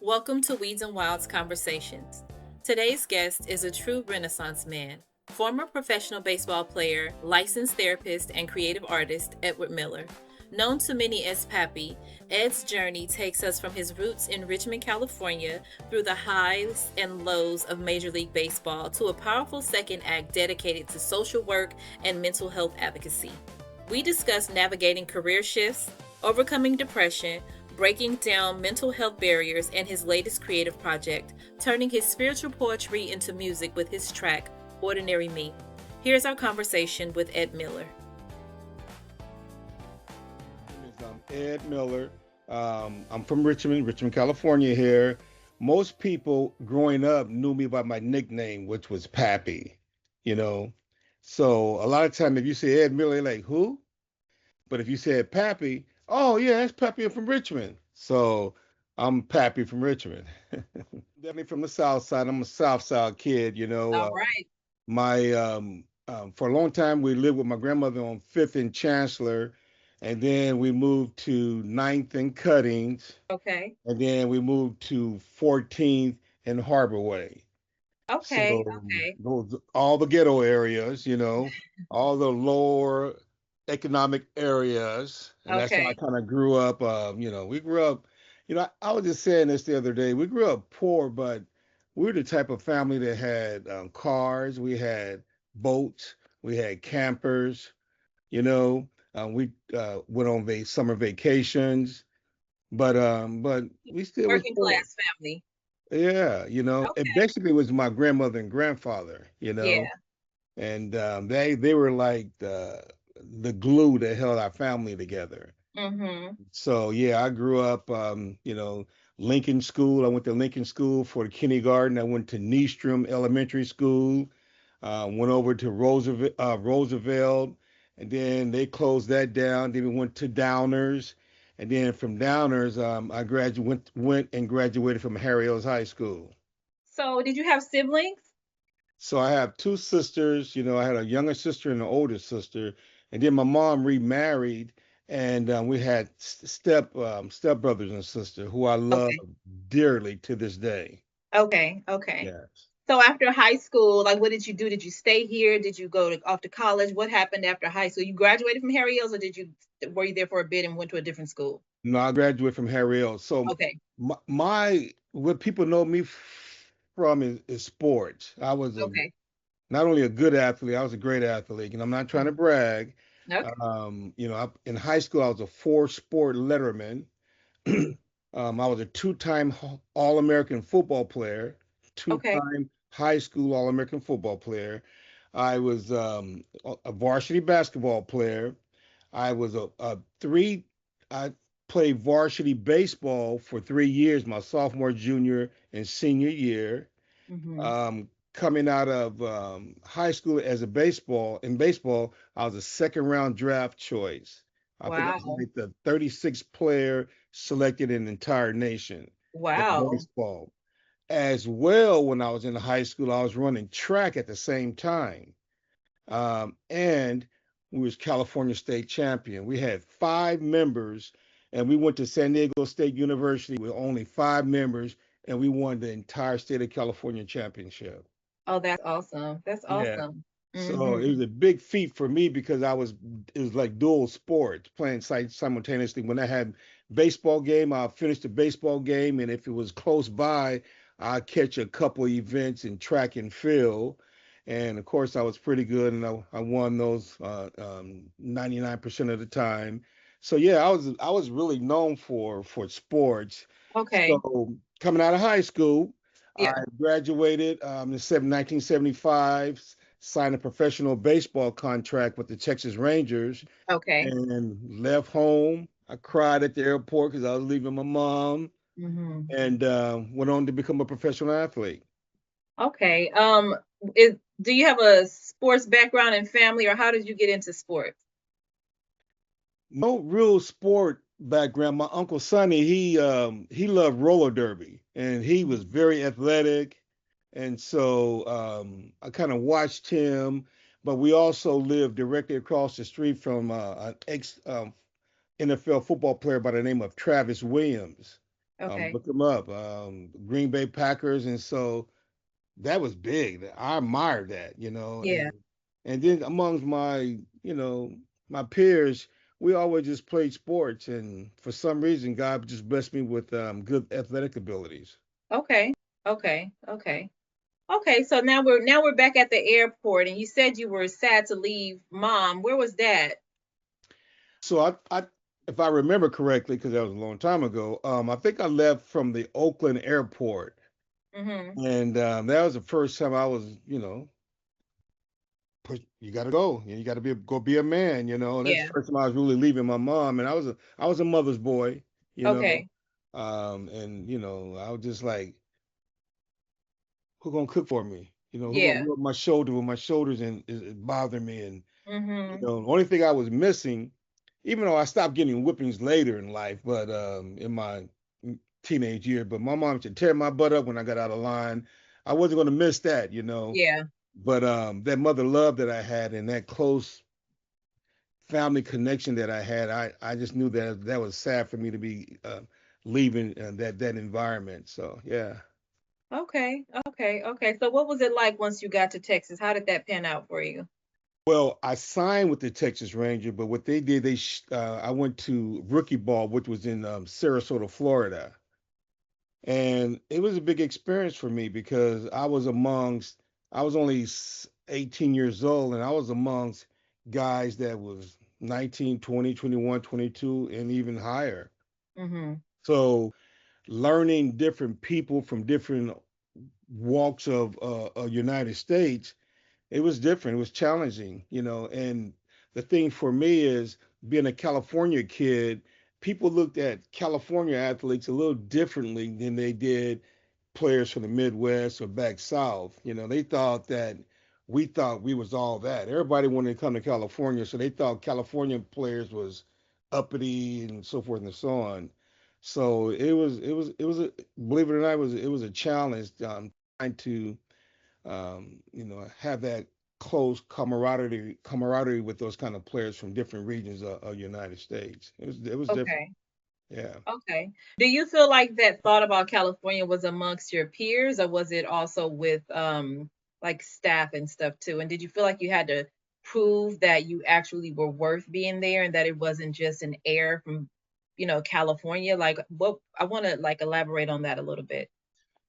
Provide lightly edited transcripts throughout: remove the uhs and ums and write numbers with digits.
Welcome to Weeds and Wilds Conversations. Today's guest is a true Renaissance man, former professional baseball player, licensed therapist, and creative artist Edward Miller. Known to many as Pappy, Ed's journey takes us from his roots in Richmond, California, through the highs and lows of Major League Baseball to a powerful second act dedicated to social work and mental health advocacy. We discuss navigating career shifts, overcoming depression, breaking down mental health barriers, and his latest creative project, turning his spiritual poetry into music with his track, Ordinary Me. Here's our conversation with Ed Miller. I'm Ed Miller. I'm from Richmond, California here. Most people growing up knew me by my nickname, which was Pappy, you know. So a lot of time if you say Ed Miller, they're like, who? But if you said Pappy, oh yeah, that's Pappy. I'm from Richmond. So I'm Pappy from Richmond. Definitely from the South Side. I'm a South Side kid, All right. my for a long time we lived with my grandmother on Fifth and Chancellor, and then we moved to Ninth and Cuttings, Okay. and then we moved to 14th and Harbor Way. Okay. So Okay. those all the ghetto areas, all the lower economic areas, and that's how I Okay. kind of grew up. We grew up. I was just saying this the other day. We grew up poor, but we were the type of family that had cars, we had boats, we had campers. We went on summer vacations, but we still was Working poor. class family. Yeah, it Okay. basically was my grandmother and grandfather, Yeah. and they were like the glue that held our family together. Mm-hmm. So yeah, I grew up, Lincoln School. I went to Lincoln School for the kindergarten. I went to Neestrom Elementary School. Went over to Roosevelt, and then they closed that down. Then we went to Downers, and then from Downers, I went and graduated from Harry O's High School. So, did you have siblings? So I have two sisters. I had a younger sister and an older sister, and then my mom remarried, and we had step brothers and sister who I love Okay. dearly to this day. Okay. Okay. Yes. So after high school, like what did you do? Did you stay here? Did you go off to college? What happened after high school? You graduated from Harry Hills, or were you there for a bit and went to a different school? No, I graduated from Harry O. So Okay. my what people know me from is sports. I was Okay. not only a good athlete, I was a great athlete, and I'm not trying Mhm. to brag. Okay. In high school, I was a four-sport letterman. I was a two-time All-American football player, Okay. two-time high school All-American football player. I was a varsity basketball player. I was a three. I played varsity baseball for 3 years, my sophomore, junior, and senior year. Hmm. Coming out of high school as a baseball, I was a second round draft choice. I think I was Wow. like the 36th player selected in the entire nation in Wow. baseball. As well, when I was in high school, I was running track at the same time. And we was California state champion. We had 5 members, and we went to San Diego State University with only 5 members, and we won the entire state of California championship. Oh, that's awesome. That's Yeah. awesome. So it Hmm. was a big feat for me because it was like dual sports playing simultaneously. When I had baseball game, I'll finish the baseball game, and if it was close by, I'd catch a couple events in track and field. And of course, I was pretty good, and I won those 99% of the time. So yeah, I was really known for sports. Okay. So coming out of high school, I Yeah. graduated in 1975, signed a professional baseball contract with the Texas Rangers, Okay. and left home. I cried at the airport because I was leaving my mom, Hmm. and went on to become a professional athlete. Okay. Do you have a sports background in family, or how did you get into sports? No real sport background. My uncle Sonny, he loved roller derby, and he was very athletic, and so I kind of watched him. But we also lived directly across the street from an ex NFL football player by the name of Travis Williams. Okay. Look them up. Green Bay Packers, and so that was big. I admired that, Yeah. and then amongst my, my peers, we always just played sports, and for some reason, God just blessed me with good athletic abilities. Okay. Okay. Okay. Okay. So now we're back at the airport, and you said you were sad to leave mom. Where was that? So if I remember correctly, because that was a long time ago, I think I left from the Oakland airport, Mm-hmm. and that was the first time I was, you got to go. You got to go be a man. That's the Yeah. first time I was really leaving my mom, and I was a mother's boy. You know, Okay. and I was just like, who gonna cook for me? Who gonna Yeah. rub my shoulder when my shoulders and is bothering me? And Mm-hmm. the only thing I was missing, even though I stopped getting whippings later in life, but in my teenage year, but my mom should tear my butt up when I got out of line. I wasn't gonna miss that. Yeah. But that mother love that I had and that close family connection that I had, I just knew that that was sad for me to be leaving that environment. So yeah. Okay. Okay. Okay. So what was it like once you got to Texas? How did that pan out for you? Well, I signed with the Texas Ranger, but what they did, I went to rookie ball, which was in Sarasota, Florida, and it was a big experience for me because I was only 18 years old, and I was amongst guys that was 19, 20, 21, 22, and even higher. Mm-hmm. So learning different people from different walks of United States, it was different. It was challenging, And the thing for me is being a California kid, people looked at California athletes a little differently than they did players from the Midwest or back south. They thought we was all that. Everybody wanted to come to California, so they thought California players was uppity and so forth and so on. So believe it or not, it was a challenge trying to have that close camaraderie with those kind of players from different regions of United States. It was different. Okay. Yeah. Okay. Do you feel like that thought about California was amongst your peers, or was it also with like staff and stuff too? And did you feel like you had to prove that you actually were worth being there and that it wasn't just an air from, California? Like what I want to like elaborate on that a little bit.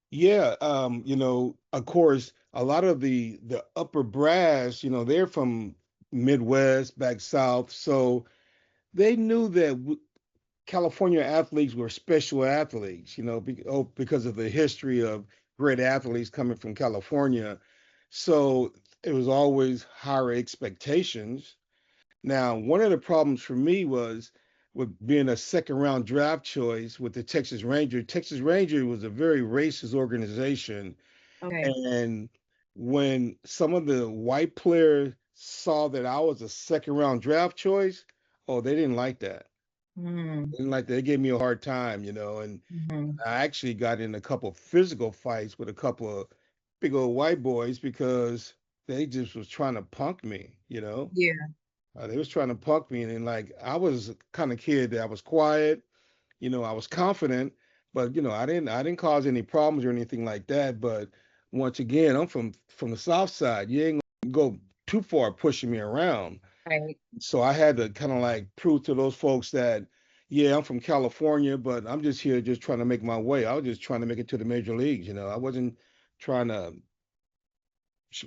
Yeah, of course, a lot of the upper brass, they're from Midwest, back south, so they knew that California athletes were special athletes, because of the history of great athletes coming from California. So it was always higher expectations. Now, one of the problems for me was with being a second round draft choice with the Texas Ranger. Texas Ranger was a very racist organization. Okay. And when some of the white players saw that I was a second round draft choice, oh, they didn't like that. Mm-hmm. They didn't like that. They gave me a hard time. And Mm-hmm. I actually got in a couple physical fights with a couple of big old white boys because they just was trying to punk me. Yeah. They was trying to punk me, and then, like, I was the kind of kid that I was quiet, I was confident, but I didn't cause any problems or anything like that. But once again, I'm from the South Side. You ain't gonna go too far pushing me around. Right. So I had to kind of like prove to those folks that, yeah, I'm from California, but I'm just here just trying to make my way. I was just trying to make it to the major leagues. I wasn't trying to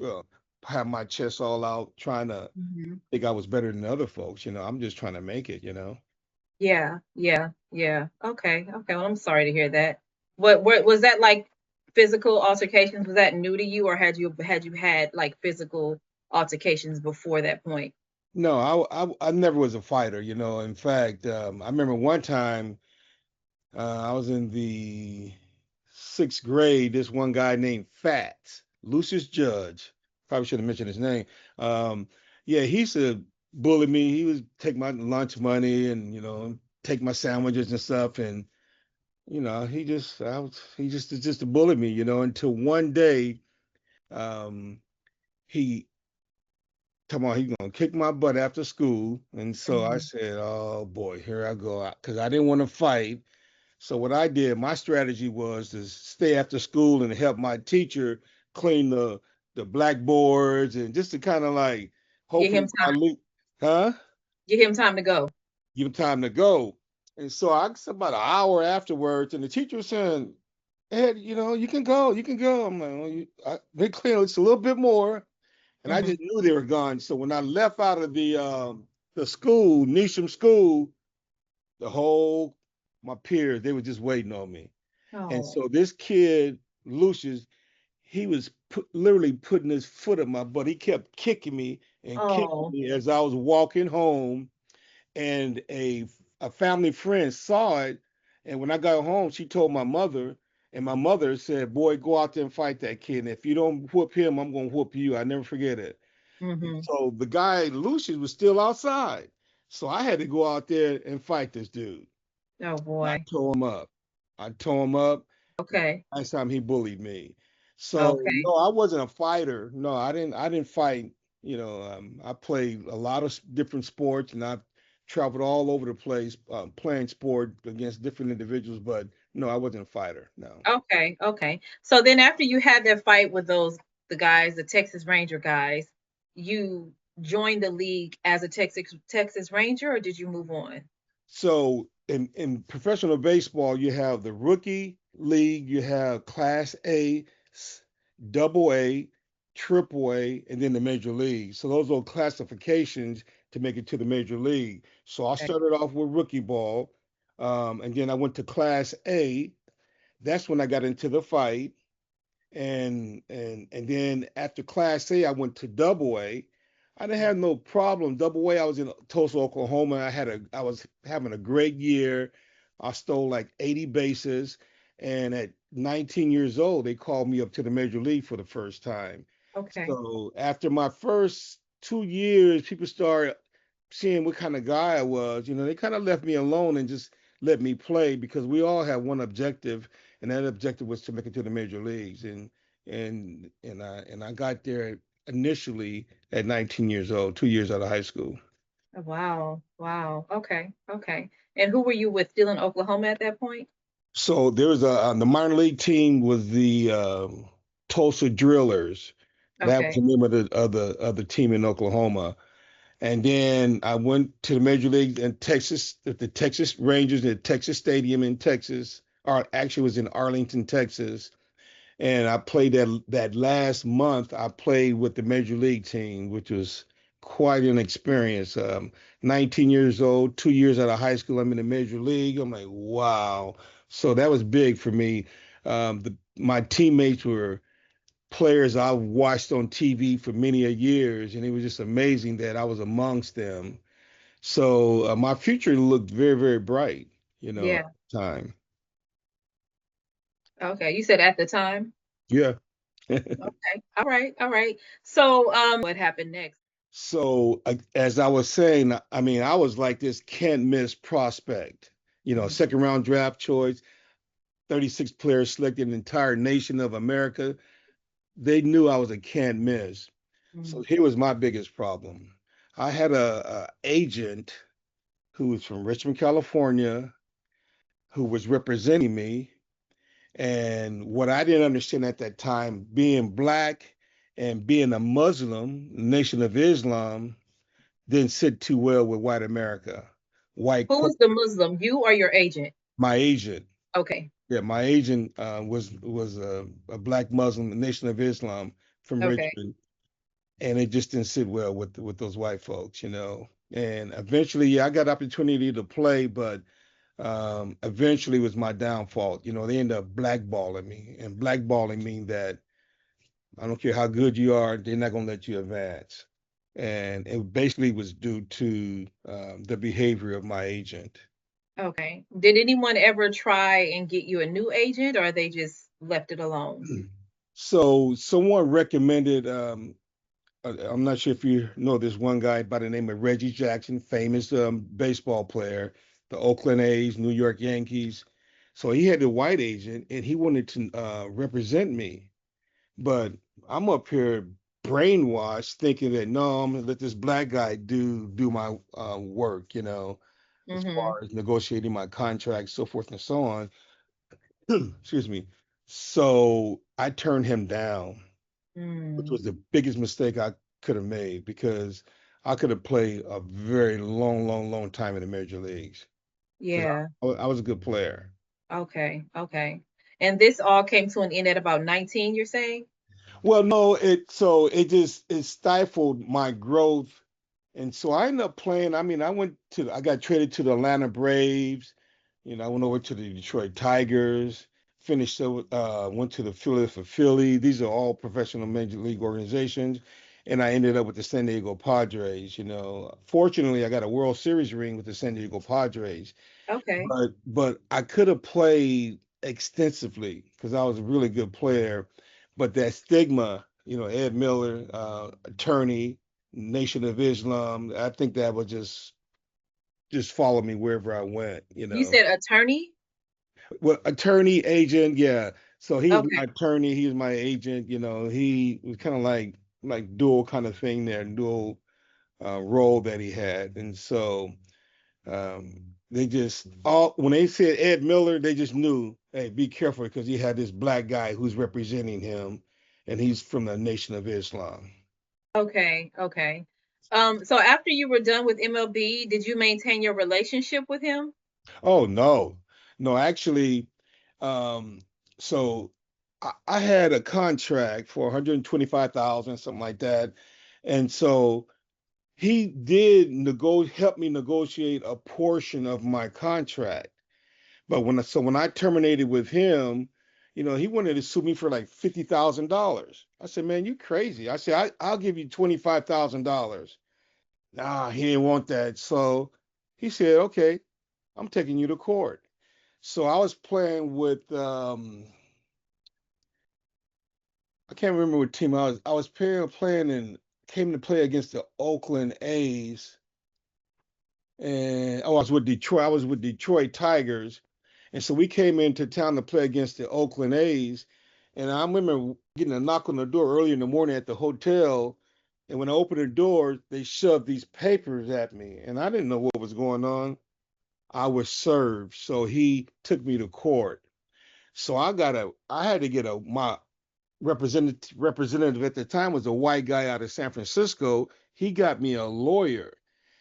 uh, have my chest all out, trying to Mm-hmm. think I was better than other folks. I'm just trying to make it. Yeah, yeah, yeah. Okay, okay. Well, I'm sorry to hear that. What was that like physical altercations? Was that new to you, or had you had like physical altercations before that point? No, I never was a fighter. In fact, I remember one time I was in the sixth grade. This one guy named Fats, Lucius Judge, probably should have mentioned his name. Um, yeah, he used to bully me. He would take my lunch money and take my sandwiches and stuff. And he just to bully me. Until one day, um, he come on, he's gonna kick my butt after school. And so I Mhm. said, oh boy, here I go, because I didn't want to fight. So what I did, my strategy was to stay after school and help my teacher clean the blackboards and just to kind of like Give hopefully him time. huh? Give him time to go. Give him time to go. And so I guess about an hour afterwards, and the teacher was saying, Ed, you can go, you can go. I'm like, well, they clean it's a little bit more. And I Hmm. just knew they were gone. So when I left out of the school, Nisham School, the whole my peers, they were just waiting on me. And Oh, so this kid, Lucius, he was literally putting his foot in my butt. He kept kicking oh, me as I was walking home. And a family friend saw it. And when I got home, she told my mother, and my mother said, "Boy, go out there and fight that kid. And if you don't whoop him, I'm gonna whoop you." I never forget it. And hmm. so the guy Lucius was still outside, so I had to go out there and fight this dude. Oh And I boy. tore him up. I tore him up. Okay. Last time he bullied me. So Okay. no, I wasn't a fighter. No, I didn't fight. I played a lot of different sports, and I've traveled all over the place playing sport against different individuals. But no, I wasn't a fighter. No. Okay. Okay. So then after you had that fight with the guys, the Texas Ranger guys, you joined the league as a Texas Ranger, or did you move on? So in professional baseball, you have the rookie league, you have Class A, Double A, Triple A, and then the major league. So those are classifications to make it to the major league. So I Okay. started off with rookie ball, and then I went to Class A. That's when I got into the fight, and then after Class A, I went to Double A. I didn't have no problem. Double A, I was in Tulsa, Oklahoma. I was having a great year. I stole like 80 bases, and at 19 years old, they called me up to the major league for the first time. Okay. So after my first 2 years, people started seeing what kind of guy I was. They kind of left me alone and just let me play because we all had one objective, and that objective was to make it to the major leagues. And I got there initially at 19 years old, 2 years out of high school. Oh, wow. Wow. Okay. Okay. And who were you with? Still in Oklahoma at that point? So there was the minor league team was the Tulsa Drillers. That was Okay. the name of the team in Oklahoma. And then I went to the major league in Texas, at the Texas Rangers at Texas Stadium in Texas, or actually it was in Arlington, Texas. And I played that last month. I played with the major league team, which was quite an experience. 19 years old, 2 years out of high school, I'm in the major league. I'm like, wow. So that was big for me. My teammates were players I've watched on TV for many a years, and it was just amazing that I was amongst them. So my future looked very, very bright, at Yeah. the time. Okay. You said at the time? Yeah. Okay. All right. All right. So, what happened next? So as I was saying, I mean, I was like this can't miss prospect, Mhm. second round draft choice, 36 players selected, an entire nation of America. They knew I was a can't miss. So Mhm. here was my biggest problem. I had a agent who was from Richmond, California, who was representing me. And what I didn't understand at that time, being black and being a Muslim, Nation of Islam, didn't sit too well with white America. White, Who was the Muslim? You or your agent? my agent, Okay. yeah, my agent was a black Muslim, Nation of Islam from Okay. Richmond, and it just didn't sit well with those white folks. And eventually, yeah, I got opportunity to play, but eventually was my downfall. They ended up blackballing me, and blackballing mean that I don't care how good you are, they're not going to let you advance. And it basically was due to the behavior of my agent. Okay. Did anyone ever try and get you a new agent, or they just left it alone? So someone recommended. I'm not sure if you know this one guy by the name of Reggie Jackson, famous baseball player, the Oakland A's, New York Yankees. So he had a white agent, and he wanted to represent me. But I'm up here brainwashed, thinking that no, I'm gonna let this black guy do my work. as Mm-hmm. far as negotiating my contract, so forth and so on. Excuse me. So I turned him down, which Mm. was the biggest mistake I could have made because I could have played a very long, long, long time in the major leagues because Yeah. I was a good player. Okay. Okay. And this all came to an end at about 19, you're saying? Well, no, it stifled my growth, and so I ended up playing. I mean, I got traded to the Atlanta Braves. I went over to the Detroit Tigers. Went to the Philadelphia Philly. These are all professional major league organizations, and I ended up with the San Diego Padres. Fortunately, I got a World Series ring with the San Diego Padres. Okay. But I could have played extensively because I was a really good player. But that stigma, Ed Miller, attorney, Nation of Islam, I think that would just follow me wherever I went. You said attorney? Well, attorney, agent, yeah. So he was my Okay. attorney, he was my agent, he was kind of like dual kind of thing there, dual role that he had. And so they just all when they said Ed Miller, they just knew, hey, be careful because he had this black guy who's representing him, and he's from the Nation of Islam. Okay. Okay. So after you were done with MLB, did you maintain your relationship with him? Oh no, no, actually, um, so I had a contract for 125,000, something like that, and so he did help me negotiate a portion of my contract. But when I terminated with him, he wanted to sue me for like $50,000. I said, man, you crazy. I said, I'll give you $25,000. Nah, he didn't want that. So he said, okay, I'm taking you to court. So I was playing with I can't remember what team I was playing and came to play against the Oakland A's. And I was with Detroit. I was with Detroit Tigers. And so we came into town to play against the Oakland A's. And I remember getting a knock on the door early in the morning at the hotel. And when I opened the door, they shoved these papers at me. And I didn't know what was going on. I was served. So he took me to court. So I had to get my representative at the time was a white guy out of San Francisco. He got me a lawyer,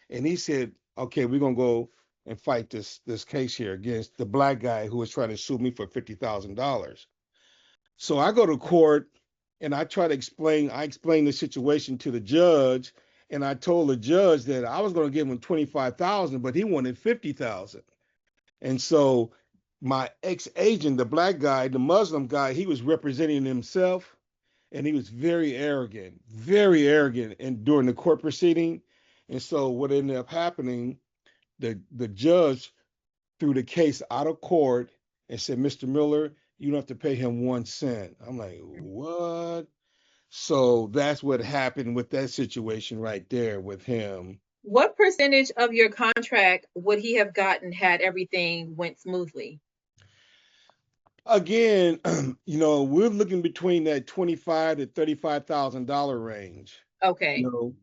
and he said, "Okay, we're gonna go and fight this case here against the black guy who was trying to sue me for $50,000." So I go to court, and I try to explain. I explained the situation to the judge, and I told the judge that I was going to give him 25,000, but he wanted 50,000. And so my ex-agent, the black guy, the Muslim guy, he was representing himself, and he was very arrogant and during the court proceeding. And so what ended up happening, the judge threw the case out of court and said, Mr. Miller, you don't have to pay him 1 cent. I'm like, what? So that's what happened with that situation right there with him. What percentage of your contract would he have gotten had everything went smoothly? Again, we're looking between that 25 to $35,000 range. You Okay. know,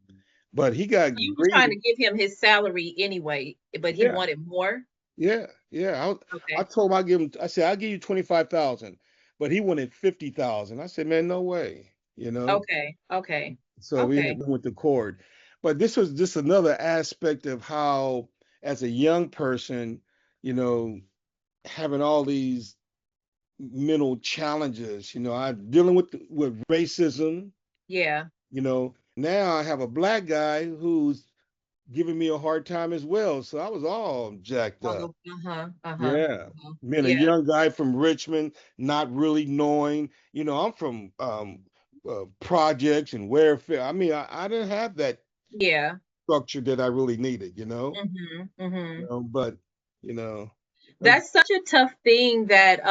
but he got You were trying to greedy. give him his salary anyway, but he Yeah, wanted more? yeah, yeah. I Okay. told him I said I'll give you 25,000, but he wanted 50,000. I said, man, no way. Okay. Okay. So we Okay. went to court. But this was just another aspect of how, as a young person, you know, having all these mental challenges. I'm dealing with racism. Yeah. Now I have a black guy who's giving me a hard time as well. So I was all jacked On the up. uh-huh. Uh-huh. Yeah. Uh-huh. Being a Yeah. young guy from Richmond, not really knowing, I'm from projects and welfare. I mean, I didn't have that Yeah. structure that I really needed. Mm-hmm. Mm-hmm. But, you know, uh, That's such a tough thing that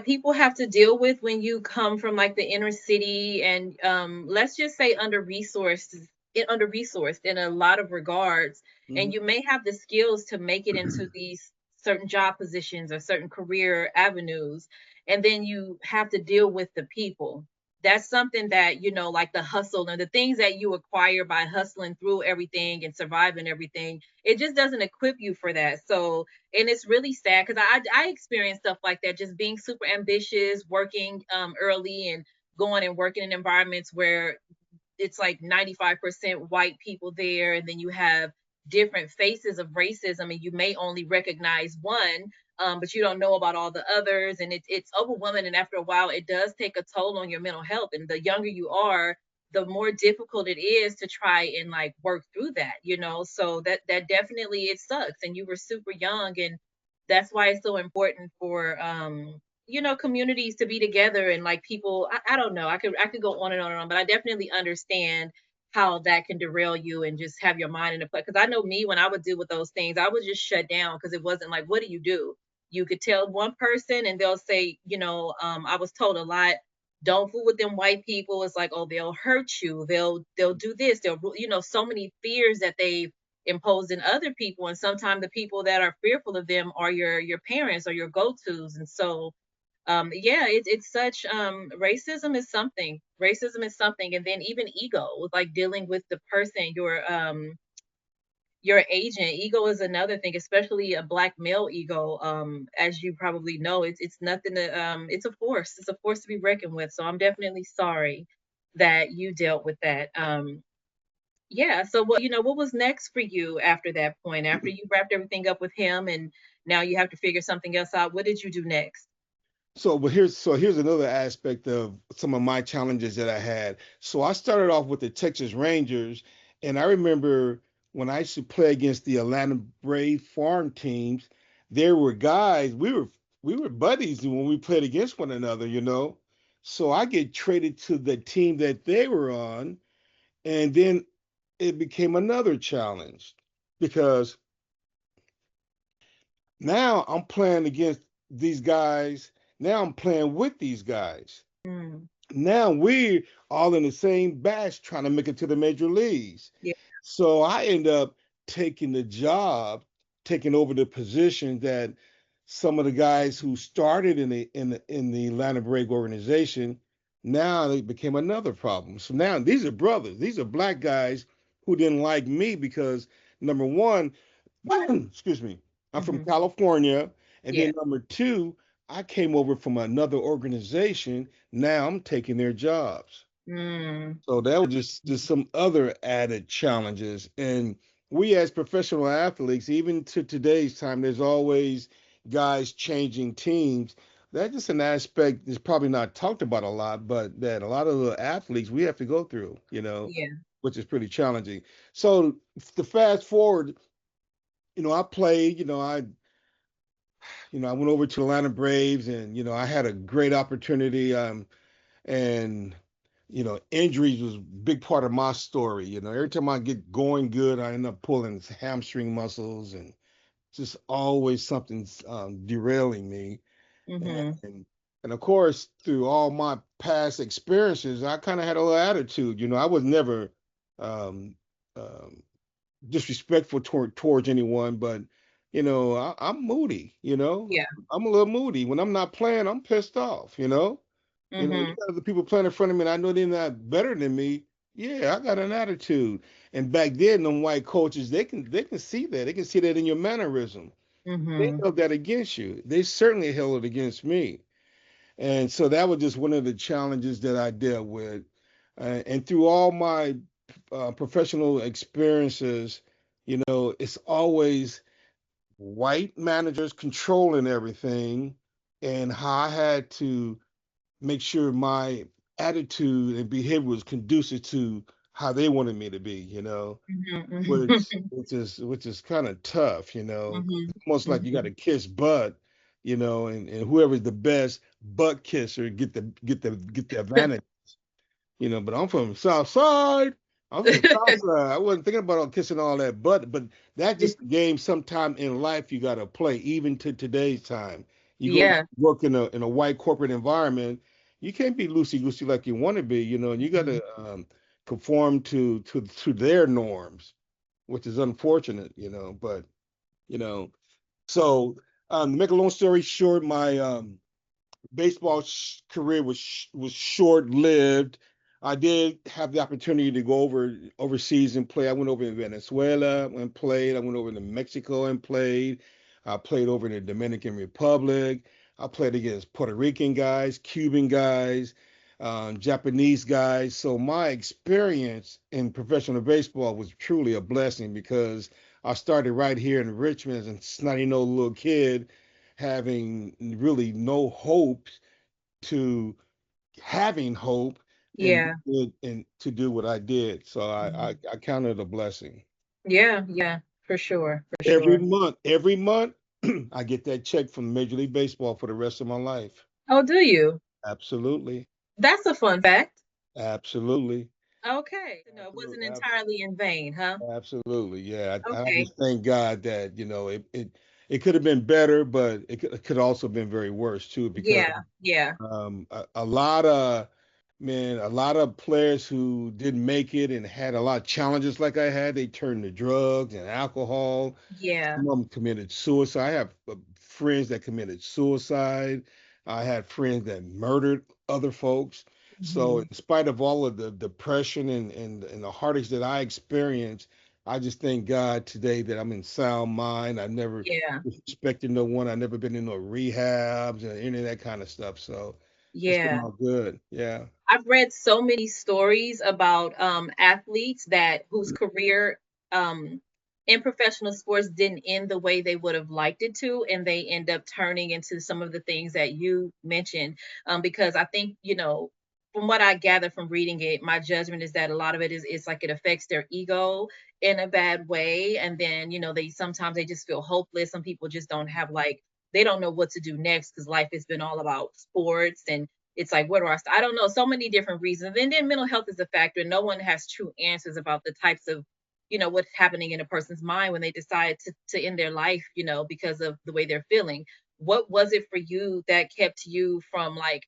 people have to deal with when you come from like the inner city and let's just say under resourced in a lot of regards, mhm. and you may have the skills to make it into these certain job positions or certain career avenues, and then you have to deal with the people. that's something that, like the hustle and the things that you acquire by hustling through everything and surviving everything, it just doesn't equip you for that. So, and it's really sad because I experienced stuff like that, just being super ambitious, working early and going and working in environments where it's like 95% white people there, and then you have different faces of racism, and you may only recognize one, but you don't know about all the others, and it's overwhelming. And after a while, it does take a toll on your mental health. And the younger you are, the more difficult it is to try and like work through that. So that definitely, it sucks. And you were super young, and that's why it's so important for communities to be together, and like people, I don't know, I could go on and on and on, but I definitely understand how that can derail you and just have your mind in a place. Because I know me, when I would deal with those things, I would just shut down, because it wasn't like, what do you do? You could tell one person and they'll say, I was told a lot, don't fool with them white people. It's like, oh, they'll hurt you, they'll do this, they'll, so many fears that they imposed in other people. And sometimes the people that are fearful of them are your parents or your go-to's. And so yeah, it's such racism is something. And then even ego, with like dealing with the person, your agent ego is another thing, especially a black male ego. As you probably know, it's nothing to it's a force to be reckoned with. So I'm definitely sorry that you dealt with that. Yeah, so what was next for you after that point, after you wrapped everything up with him, and now you have to figure something else out? What did you do next? So here's another aspect of some of my challenges that I had. So I started off with the Texas Rangers, and I remember when I used to play against the Atlanta Brave farm teams, there were guys, we were buddies when we played against one another, you know. So I get traded to the team that they were on, and then it became another challenge because now I'm playing against these guys. Now I'm playing with these guys. Mm, Now we're all in the same batch trying to make it to the major leagues. yeah. So I end up taking the job, taking over the position that some of the guys who started in the Atlanta Brave organization, now they became another problem. So now these are brothers. These are black guys who didn't like me because number one, excuse me, I'm from Hmm. California, and Yeah. then number two, I came over from another organization. Now I'm taking their jobs. Mm, So that was just some other added challenges. And we as professional athletes, even to today's time, there's always guys changing teams. That's just an aspect that's probably not talked about a lot, but that a lot of the athletes we have to go through, yeah. which is pretty challenging. So to fast forward, I played, I went over to Atlanta Braves, and I had a great opportunity. And injuries was a big part of my story. Every time I get going good, I end up pulling hamstring muscles, and just always something's derailing me. Hmm. And of course, through all my past experiences, I kind of had a little attitude. I was never um, um, disrespectful towards anyone, but I'm moody. Yeah. I'm a little moody. When I'm not playing, I'm pissed off. You Hmm. got other people playing in front of me, and I know they're not better than me. Yeah, I got an attitude. And back then, them white coaches, they can see that. They can see that in your mannerism. They Hmm. held that against you. They certainly held it against me. And so that was just one of the challenges that I dealt with. And through all my professional experiences, it's always white managers controlling everything, and how I had to make sure my attitude and behavior was conducive to how they wanted me to be, Hmm. which is kind of tough, Hmm. almost like you got Hmm. to kiss butt, and whoever's the best butt kisser get the advantage. But I'm from the South Side. I'm from the South Side. I wasn't thinking about kissing all that butt, but that's just a game sometime in life you got to play, even to today's time. You go Yeah. work in a white corporate environment, you can't be loosey goosey like you want to be, and you got Mhm. to conform to their norms, which is unfortunate, but you know. So to make a long story short, my baseball career was short lived. I did have the opportunity to go overseas and play. I went over in Venezuela and played. I went over to Mexico and played. I played over in the Dominican Republic. I played against Puerto Rican guys, Cuban guys, Japanese guys. So my experience in professional baseball was truly a blessing because I started right here in Richmond as a snotty old little kid having really no hope to having hope Yeah. and to do what I did. So Mhm. I count it a blessing. Yeah, yeah, for sure, for Every sure. month, every month, I get that check from Major League Baseball for the rest of my life. Oh, do you? Absolutely. That's a fun fact. Absolutely. Okay. No, it wasn't Absolutely. entirely in vain, huh? Absolutely. Yeah. I Okay. just thank God that, it could have been better, but it could also have been very worse too, because Yeah, yeah, a lot of man, a lot of players who didn't make it and had a lot of challenges like I had, they turned to drugs and alcohol. yeah, Some of them committed suicide. I have friends that committed suicide. I had friends that murdered other folks. So, mhm, in spite of all of the depression and the heartaches that I experienced, I just thank God today that I'm in sound mind. I've never yeah, disrespected no one. I've never been in no rehabs or any of that kind of stuff. So, it's been yeah. all good. Yeah. I've read so many stories about athletes that whose career um, in professional sports didn't end the way they would have liked it to, and they end up turning into some of the things that you mentioned. Because I think, from what I gather from reading it, my judgment is that a lot of it is it's like it affects their ego in a bad way, and then they sometimes they just feel hopeless. Some people just don't have like they don't know what to do next because life has been all about sports and it's like, where do I start? I don't know. So many different reasons. And then mental health is a factor. No one has true answers about the types of, what's happening in a person's mind when they decide to end their life, because of the way they're feeling. What was it for you that kept you from like,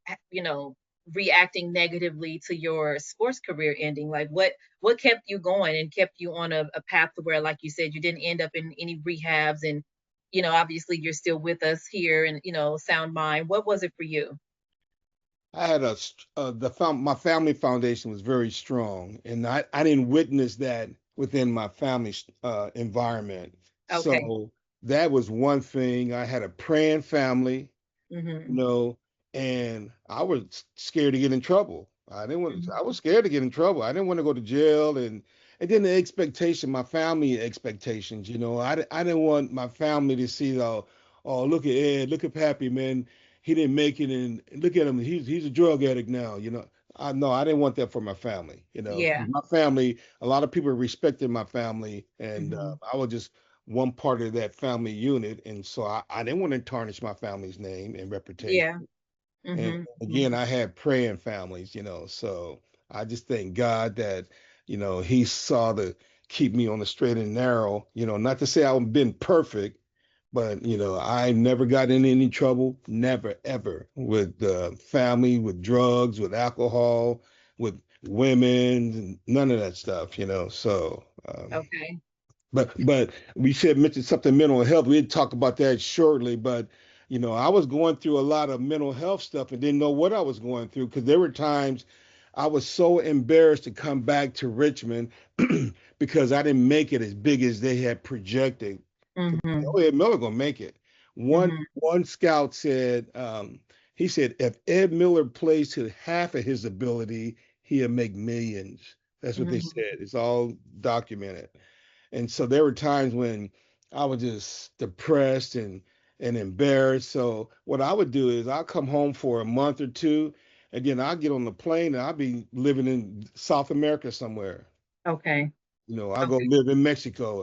reacting negatively to your sports career ending? Like what kept you going and kept you on a path to where, like you said, you didn't end up in any rehabs and obviously you're still with us here and sound mind. What was it for you? I had my family foundation was very strong, and I didn't witness that within my family environment. Okay. So that was one thing. I had a praying family, you Mhm. know, and I was scared to get in trouble. I was Mhm. scared to get in trouble. I didn't want to go to jail and then the expectation, my family expectations, I didn't want my family to see oh, look at Ed, look at Pappy, man. He didn't make it and look at him. He's a drug addict now. I didn't want that for my family. Yeah. My family, a lot of people respected my family and Mhm. I was just one part of that family unit, and so I didn't want to tarnish my family's name and reputation. Yeah. And Mhm. again, Mhm. I had praying families. So I just thank God that He saw the keep me on the straight and narrow. Not to say I've been perfect, but I never got in any trouble, never ever with family, with drugs, with alcohol, with women, none of that stuff. So. Okay. But we said mention something mental health. We'd talk about that shortly. But I was going through a lot of mental health stuff and didn't know what I was going through because there were times I was so embarrassed to come back to Richmond because I didn't make it as big as they had projected. Mhm. Oh, Ed Miller gonna make it. One Mhm. one scout said, he said if Ed Miller plays to half of his ability, he'll make millions. That's what they Mhm. said. It's all documented. And so there were times when I was just depressed and embarrassed. So what I would do is I'll come home for a month or two, and then I'll get on the plane and I'll be living in South America somewhere. Okay. I'll go Okay. live in Mexico.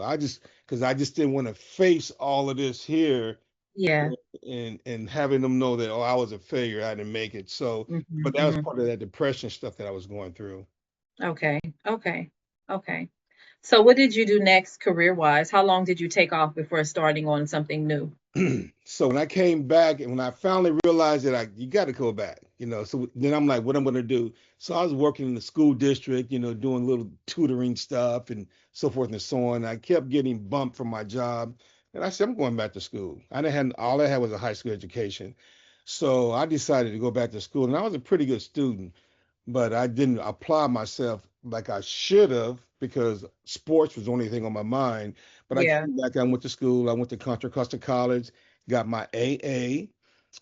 Because I just didn't want to face all of this here Yeah. and having them know that, oh, I was a failure, I didn't make it. So, Mhm. but that was Mhm. part of that depression stuff that I was going through. Okay. Okay. Okay. So what did you do next career-wise? How long did you take off before starting on something new? So when I came back and when I finally realized that you got to go back. So then I'm like, what I'm going to do? So I was working in the school district, doing little tutoring stuff and so forth and so on. I kept getting bumped from my job, and I said, I'm going back to school. All I had was a high school education. So I decided to go back to school, and I was a pretty good student, but I didn't apply myself like I should have because sports was the only thing on my mind. But I Yeah. came back, I went to school, I went to Contra Costa College, got my AA.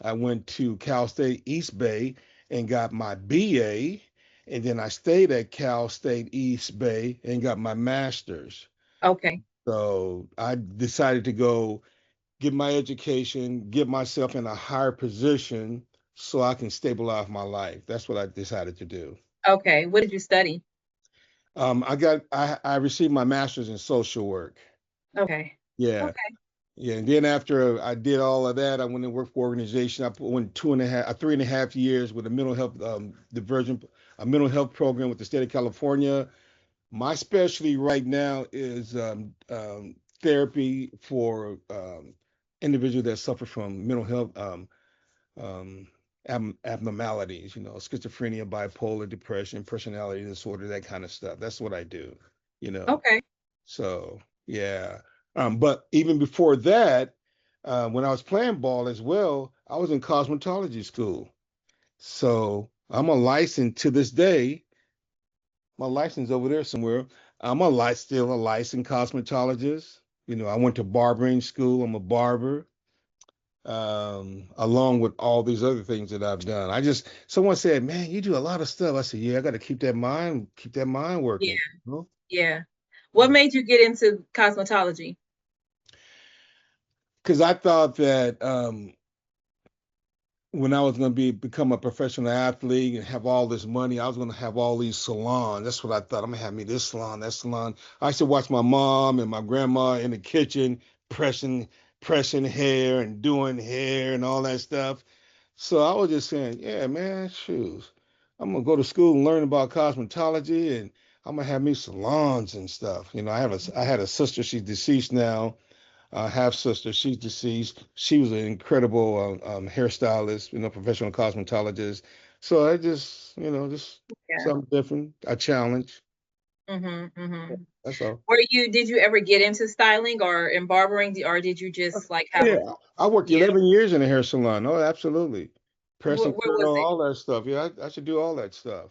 I went to Cal State East Bay and got my BA, and then I stayed at Cal State East Bay and got my master's. Okay. So I decided to go get my education, get myself in a higher position so I can stabilize my life. That's what I decided to do. Okay. What did you study? I received my master's in social work. Okay. Yeah. Okay. Yeah. And then after I did all of that, I went and worked for organization. Went 3.5 years with a mental health diversion, a mental health program with the state of California. My specialty right now is therapy for individuals that suffer from mental health um, abnormalities, schizophrenia, bipolar, depression, personality disorder, that kind of stuff. That's what I do, you know. Okay. So, yeah. But even before that, when I was playing ball as well, I was in cosmetology school. So I'm a licensed to this day. My license over there somewhere. Still a licensed cosmetologist. I went to barbering school. I'm a barber, along with all these other things that I've done. Someone said, "Man, you do a lot of stuff." I said, "Yeah, I got to keep that mind Yeah. working." You know? Yeah. What made you get into cosmetology? Because I thought that when I was going to become a professional athlete and have all this money, I was going to have all these salons. That's what I thought. I'm gonna have me this salon, that salon. I used to watch my mom and my grandma in the kitchen pressing pressing hair and doing hair and all that stuff. So I was just saying, yeah, man, shoes. I'm gonna go to school and learn about cosmetology, and I'm gonna have me salons and stuff. I had a sister. She's deceased now, half sister. She's deceased. She was an incredible hairstylist, professional cosmetologist. So I just Yeah. something different, a challenge. Mm-hmm. Mm-hmm. That's all. Did you ever get into styling or in barbering, or did you just like Oh, have a, yeah, I worked yeah, 11 years in a hair salon. Oh, absolutely. Press and where was curl, it? all that stuff. Yeah, I should do all that stuff.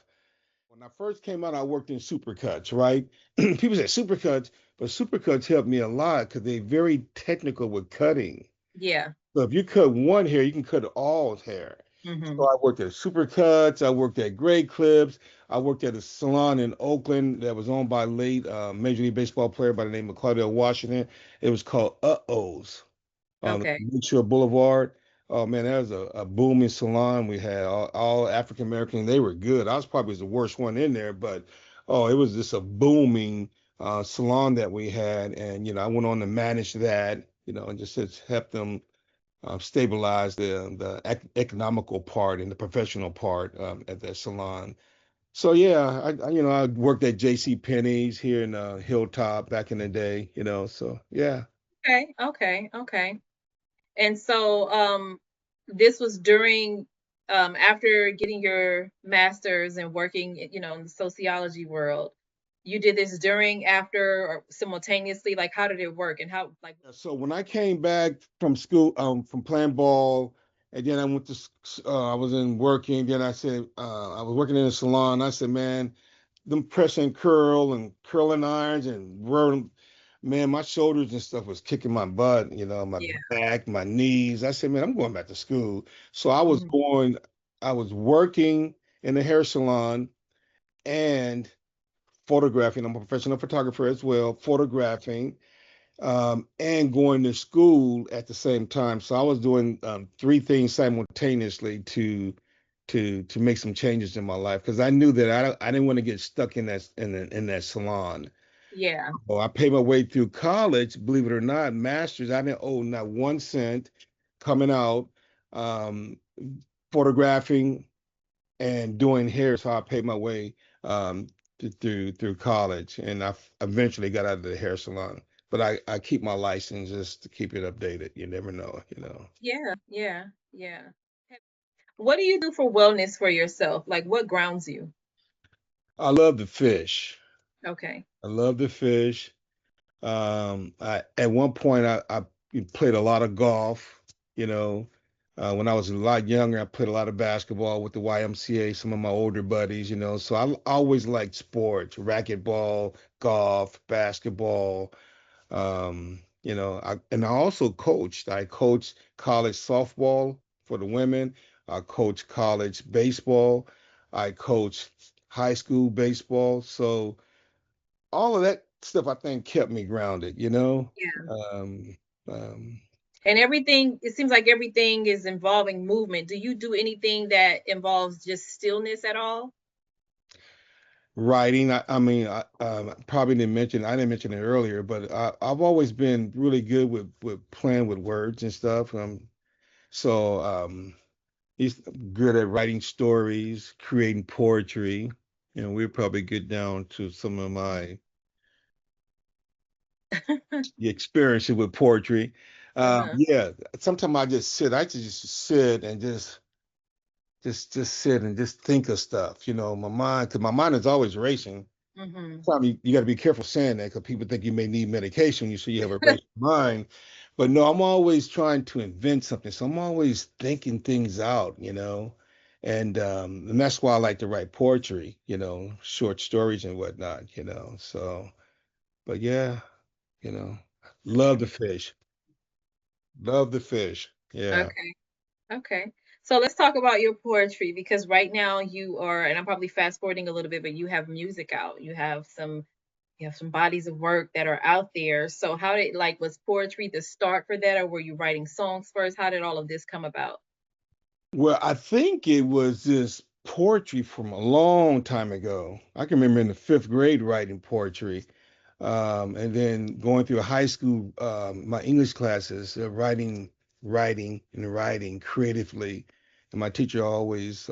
When I first came out, I worked in supercuts, right? People say supercuts, but supercuts helped me a lot because they're very technical with cutting. Yeah. So if you cut one hair, you can cut all hair. Mm-hmm. So I worked at Supercuts, I worked at Great Clips, I worked at a salon in Oakland that was owned by late Major League Baseball player by the name of Claudell Washington. It was called Uh-Oh's on Okay. Lakeshore Boulevard. Oh man, that was a booming salon. We had all African American. They were good. I was probably the worst one in there, but oh, it was just a booming salon that we had, and I went on to manage that. And just help them stabilize the economical part and the professional part at that salon. So yeah, I worked at J.C. Penney's here in Hilltop back in the day. So yeah. Okay. Okay. Okay. And so, this was during, after getting your master's and working, in the sociology world. You did this during, after, or simultaneously? Like, how did it work? And how, like, Yeah, so when I came back from school, from playing ball, and then I went to, I was in working. Then I said, I was working in a salon. I said, man, them press and curl and curling irons and whirling, man, my shoulders and stuff was kicking my butt. My yeah. back, my knees. I said, man, I'm going back to school. So Mhm. I was working in the hair salon and photographing. I'm a professional photographer as well, photographing and going to school at the same time. So I was doing three things simultaneously to make some changes in my life because I knew that I didn't want to get stuck in that salon. Yeah. Well, I paid my way through college, believe it or not, master's. I didn't owe not 1 cent coming out, um, photographing and doing hair. So I paid my way um, through college, and eventually got out of the hair salon. But I keep my license just to keep it updated. You never know. Yeah. Yeah. Yeah. What do you do for wellness for yourself? Like, what grounds you? I love the fish. Okay. I love the fish. At one point I played a lot of golf. You know, When I was a lot younger, I played a lot of basketball with the YMCA, some of my older buddies, So I always liked sports, racquetball, golf, basketball. And I also coached. I coached college softball for the women. I coached college baseball. I coached high school baseball. So all of that stuff I think kept me grounded. Yeah. Um, um, And everything, it seems like everything is involving movement. Do you do anything that involves just stillness at all? Writing, I mean, I didn't mention it earlier, but I've always been really good with playing with words and stuff. So he's good at writing stories, creating poetry. We'll probably get down to some of my experiences with poetry. Uh-huh. Yeah, sometimes I just sit and just sit and just think of stuff. Because my mind is always racing. Mhm. You got to be careful saying that because people think you may need medication. You say you have a racing mind, but no, I'm always trying to invent something. So I'm always thinking things out. And that's why I like to write poetry, short stories and whatnot. So, but yeah, you know, love Okay. the fish, love the fish. Yeah. Okay. Okay. So let's talk about your poetry because right now you are, and I'm probably fast forwarding a little bit, but you have music out. You have some bodies of work that are out there. So how did like was poetry the start for that, or were you writing songs first? How did all of this come about? Well, I think it was this poetry from a long time ago. I can remember in the fifth grade writing poetry, and then going through high school, my English classes, writing creatively. And my teacher always,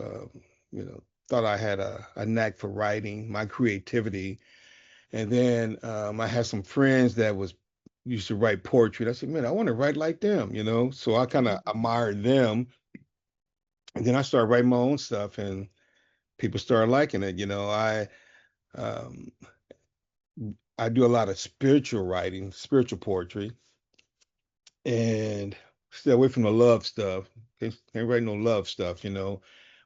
thought I had a knack for writing, my creativity. And then I had some friends that was used to write poetry. And I said, man, I want to write like them. So I kind of Mhm. admired them, and then I started writing my own stuff, and people started liking it. Um, I do a lot of spiritual writing, spiritual poetry, and stay away from the love stuff. Can't write no love stuff.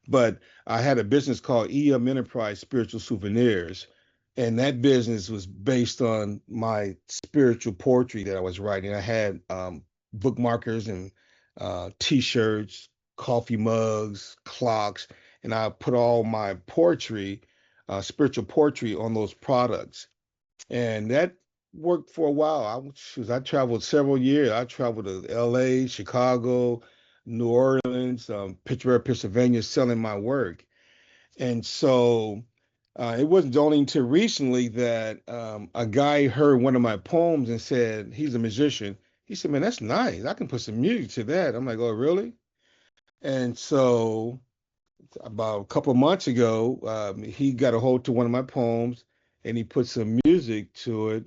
But I had a business called Enterprise Spiritual Souvenirs, and that business was based on my spiritual poetry that I was writing. I had bookmarkers and T-shirts, coffee mugs, clocks, and I put all my poetry, spiritual poetry, on those products, and that worked for a while. I traveled several years. I traveled to L.A., Chicago, New Orleans, Pittsburgh, Pennsylvania, selling my work. And so it wasn't only until recently that a guy heard one of my poems and said, he's a musician. He said, man, that's nice. I can put some music to that. I'm like, oh, really? And so about a couple of months ago, he got a hold to one of my poems and he put some music to it,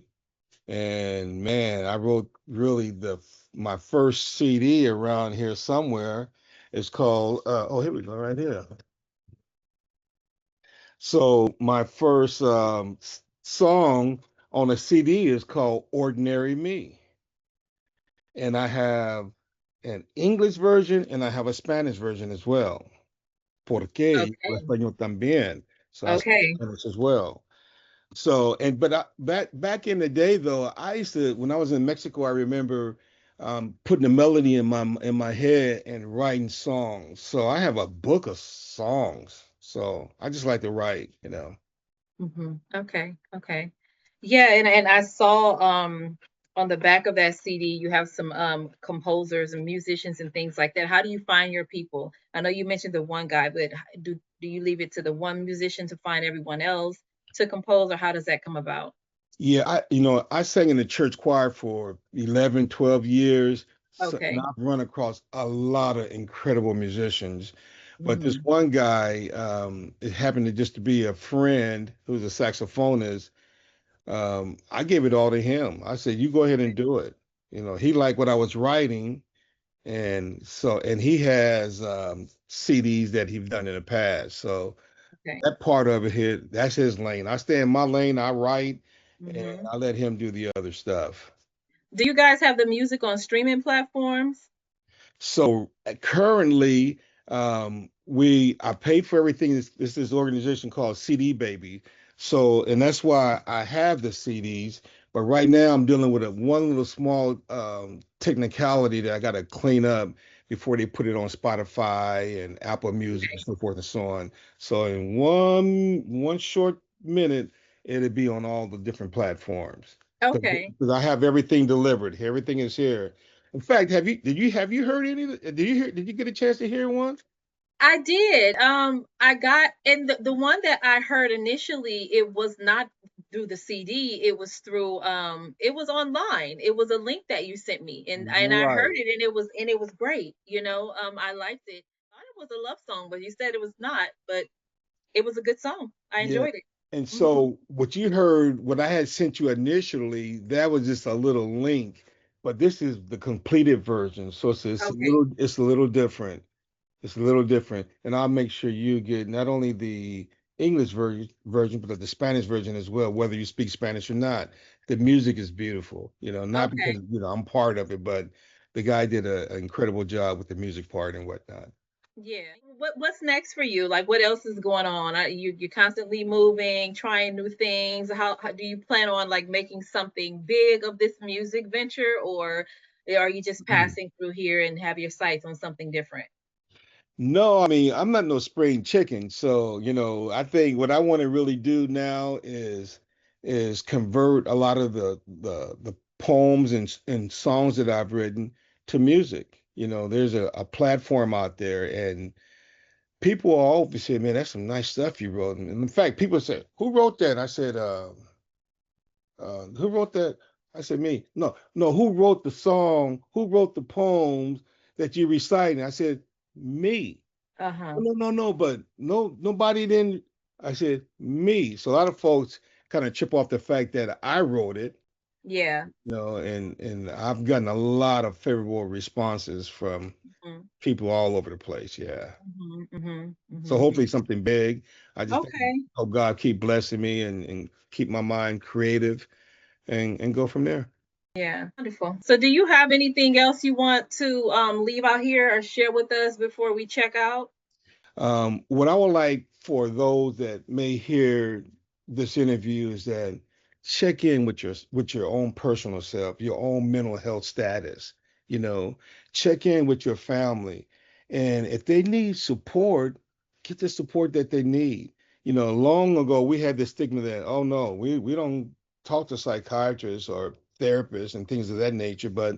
and man, I wrote really the my first CD around here somewhere. It's called oh, here we go, right here. So my first song on a CD is called Ordinary Me. And I have an English version and I have a Spanish version as well. Porque yo Okay. español también. So I speak Okay. Spanish as well. So, but back in the day though, I used to, when I was in Mexico, I remember putting a melody in my head and writing songs. So I have a book of songs. So I just like to write. Okay. Okay. Yeah, and I saw on the back of that CD you have some composers and musicians and things like that. How do you find your people? I know you mentioned the one guy, but do you leave it to the one musician to find everyone else to compose, or how does that come about? Yeah, I sang in the church choir for 11, 12 years. So, and Okay. I've run across a lot of incredible musicians. But this Hmm. one guy, it happened to just to be a friend who's a saxophonist. I gave it all to him. I said, "You go ahead and do it." He liked what I was writing, and he has CDs that he's done in the past. So Okay. that part of it, that's his lane. I stay in my lane. I write, and Hmm. I let him do the other stuff. Do you guys have the music on streaming platforms? So currently, I pay for everything. This organization called CD Baby. So, and that's why I have the CDs. But right now, I'm dealing with one little small technicality that I got to clean up before they put it on Spotify and Apple Music and Okay. so forth and so on. So, in one short minute, it'll be on all the different platforms. Okay. Because I have everything delivered. Everything is here. In fact, have you heard any of did you get a chance to hear one? I did. I got, and the one that I heard initially, it was not through the CD. It was through it was online. It was a link that you sent me, and I heard Right. it, and it was great. I liked it. I thought it was a love song, but you said it was not. But it was a good song. I Yeah. enjoyed it. And Hmm. so what you heard, what I had sent you initially, that was just a little link, but this is the completed version. So Okay. it's a little different. It's a little different. And I'll make sure you get not only the English version, but the Spanish version as well, whether you speak Spanish or not. The music is beautiful, not because, Okay. I'm part of it, but the guy did an incredible job with the music part and whatnot. Yeah. What's next for you? Like, what else is going on? You're constantly moving, trying new things. How do you plan on like making something big of this music venture, or are you just passing through here and have your sights on something different? No, I mean, I'm not no spring chicken. So, I think what I want to really do now is convert a lot of the poems and songs that I've written to music. There's a platform out there and people always say, man, that's some nice stuff you wrote. And in fact, people say, who wrote that? I said, who wrote that? I said, me. No, no, who wrote the song? Who wrote the poems that you reciting? I said, me. Uh-huh. No, no, no, but nobody didn't. I said me. So a lot of folks kind of chip off the fact that I wrote it, Yeah. and I've gotten a lot of favorable responses from Hmm. people all over the place. Yeah. Hmm. Hmm. So hmm. hopefully something big. I just Okay. hope God keep blessing me and keep my mind creative and go from there. Yeah. Wonderful. So, do you have anything else you want to leave out here or share with us before we check out? What I would like for those that may hear this interview is that check in with your own personal self, your own mental health status. You know, check in with your family, and if they need support, get the support that they need. Long ago we had this stigma that oh no, we don't talk to psychiatrists or therapists and things of that nature, but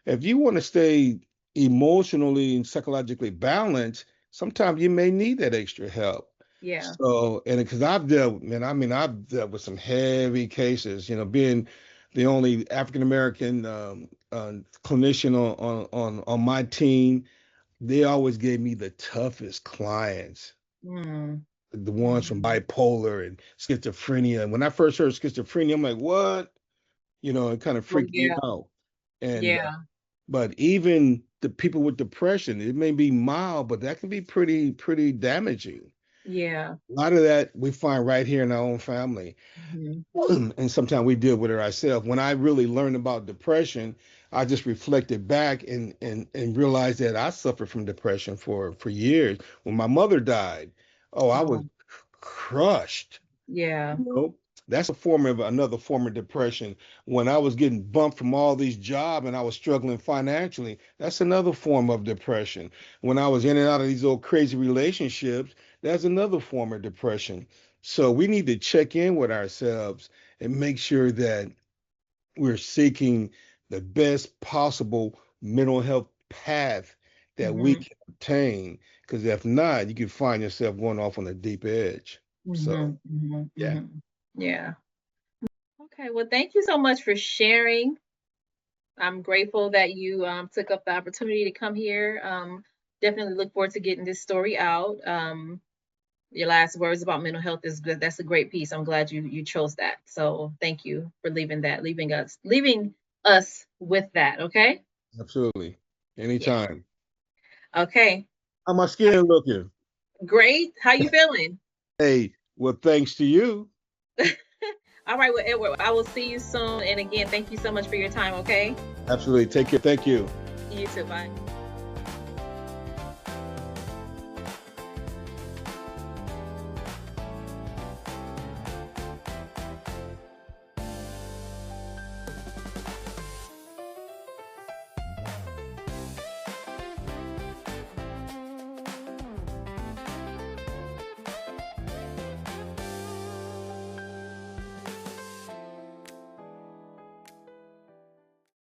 if you want to stay emotionally and psychologically balanced, sometimes you may need that extra help. Yeah. So, and because I've dealt, man, I mean, I've dealt with some heavy cases, being the only African American clinician on my team, they always gave me the toughest clients, Mm. the ones from Mm. bipolar and schizophrenia. And when I first heard schizophrenia, I'm like, what? It kind of Well, freaked me yeah. out. And Yeah. but even the people with depression, it may be mild, but that can be pretty damaging. Yeah. A lot of that we find right here in our own family. Hmm. And sometimes we deal with it ourselves. When I really learned about depression, I just reflected back and realized that I suffered from depression for years. When my mother died, oh, I was Oh, crushed. yeah. That's another form of depression. When I was getting bumped from all these jobs and I was struggling financially, that's another form of depression. When I was in and out of these old crazy relationships, that's another form of depression. So we need to check in with ourselves and make sure that we're seeking the best possible mental health path that we Hmm. can obtain. Because if not, you can find yourself going off on a deep edge. So, Hmm. Hmm. yeah, hmm. Yeah. Okay. Well, thank you so much for sharing. I'm grateful that you took up the opportunity to come here. Definitely look forward to getting this story out. Your last words about mental health is good. That's a great piece. I'm glad you chose that. So thank you for leaving us with that. Okay. absolutely. Yeah. Anytime. Okay. How my skin looking? Great. How you feeling? Hey, well, thanks to you. All right. Well, Edward, I will see you soon. And again, thank you so much for your time. Okay. Absolutely. Take care. Thank you. You too. Bye.